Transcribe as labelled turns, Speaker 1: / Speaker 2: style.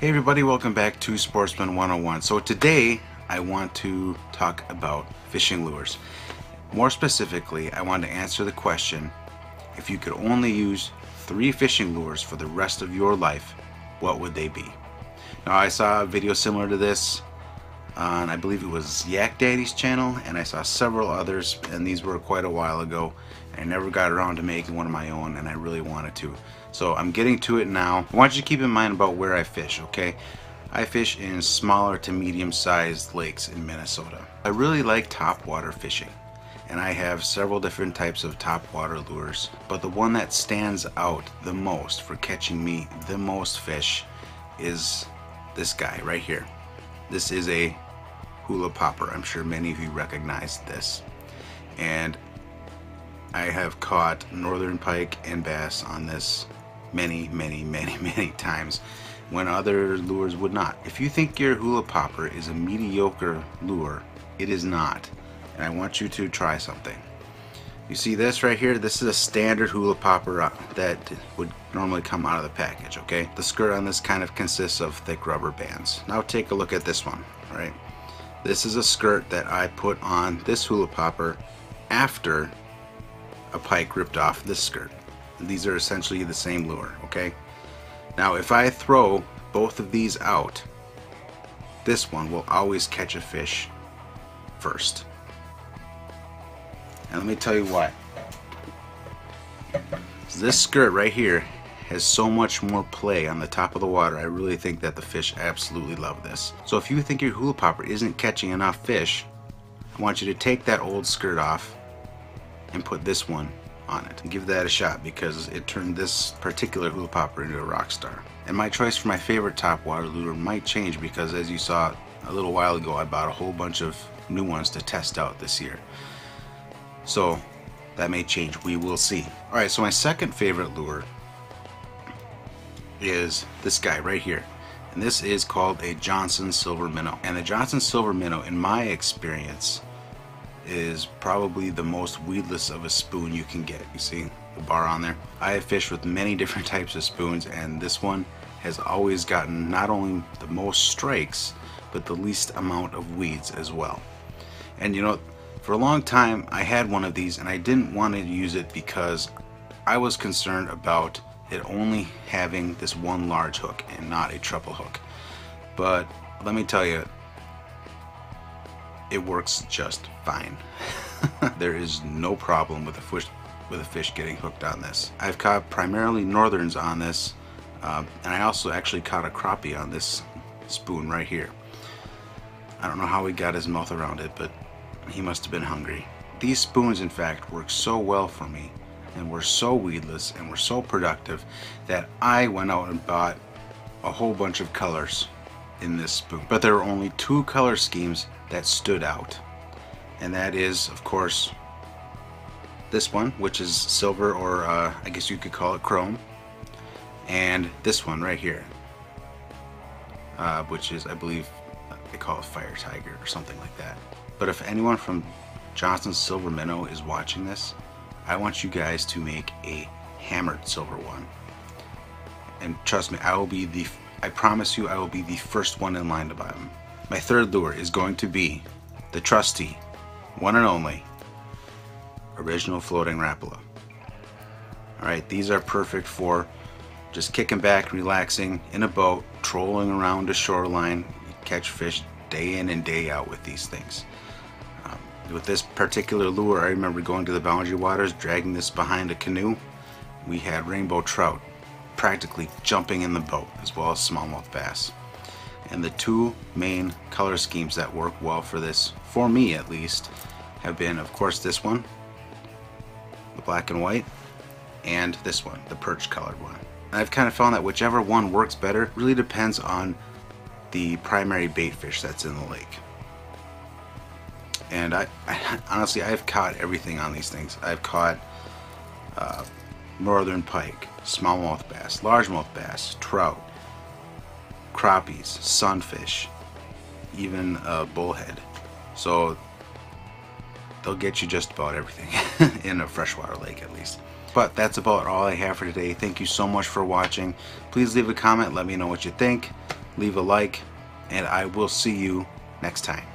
Speaker 1: Hey everybody, welcome back to Sportsman 101. So today I want to talk about fishing lures. More specifically, I want to answer the question, if you could only use 3 fishing lures for the rest of your life, what would they be? Now I saw a video similar to this on, I believe it was Yak Daddy's channel, and I saw several others, and these were quite a while ago. I never got around to making one of my own, and I really wanted to. So I'm getting to it now. I want you to keep in mind about where I fish, okay? I fish in smaller to medium-sized lakes in Minnesota. I really like topwater fishing, and I have several different types of topwater lures, but the one that stands out the most for catching me the most fish is this guy right here. This is a hula popper. I'm sure many of you recognize this. And I have caught northern pike and bass on this many times when other lures would not. If you think your hula popper is a mediocre lure, it is not. And I want you to try something. You see this right here? This is a standard hula popper that would normally come out of the package, okay? The skirt on this kind of consists of thick rubber bands. Now take a look at this one, right? This is a skirt that I put on this hula popper after a pike ripped off this skirt. These are essentially the same lure, okay? Now if I throw both of these out, this one will always catch a fish first. And let me tell you why. This skirt right here has so much more play on the top of the water. I really think that the fish absolutely love this. So if you think your hula popper isn't catching enough fish, I want you to take that old skirt off and put this one on it. Give that a shot, because it turned this particular hula popper into a rock star. And my choice for my favorite topwater lure might change, because as you saw a little while ago, I bought a whole bunch of new ones to test out this year. So that may change. We will see. Alright, so my second favorite lure is this guy right here. And this is called a Johnson Silver Minnow. And the Johnson Silver Minnow, in my experience, is probably the most weedless of a spoon you can get. You see the bar on there? I have fished with many different types of spoons, and this one has always gotten not only the most strikes, but the least amount of weeds as well. And you know, for a long time I had one of these, and I didn't want to use it because I was concerned about it only having this one large hook and not a treble hook. But let me tell you, it works just fine. There is no problem with a fish getting hooked on this. I've caught primarily northerns on this, and I also actually caught a crappie on this spoon right here. I don't know how he got his mouth around it, but he must have been hungry. These spoons, in fact, work so well for me, and were so weedless, and were so productive, that I went out and bought a whole bunch of colors in this spoon. But there were only 2 color schemes that stood out, and that is, of course, this one, which is silver, or I guess you could call it chrome, and this one right here, which is, I believe, they call it Fire Tiger or something like that. But if anyone from Johnson Silver Minnow is watching this, I want you guys to make a hammered silver one. And trust me, I promise you, I will be the first one in line to buy them. My third lure is going to be the trusty, one and only, original floating Rapala. Alright, these are perfect for just kicking back, relaxing in a boat, trolling around a shoreline. You catch fish day in and day out with these things. With this particular lure, I remember going to the Boundary Waters, dragging this behind a canoe. We had rainbow trout practically jumping in the boat, as well as smallmouth bass. And the 2 main color schemes that work well for this, for me at least, have been, of course, this one, the black and white, and this one, the perch colored one. And I've kind of found that whichever one works better really depends on the primary bait fish that's in the lake. And I honestly, I've caught everything on these things. I've caught northern pike, smallmouth bass, largemouth bass, trout, crappies, sunfish, even bullhead. So they'll get you just about everything in a freshwater lake, at least. But that's about all I have for today. Thank you so much for watching. Please leave a comment, let me know what you think. leave a like, and I will see you next time.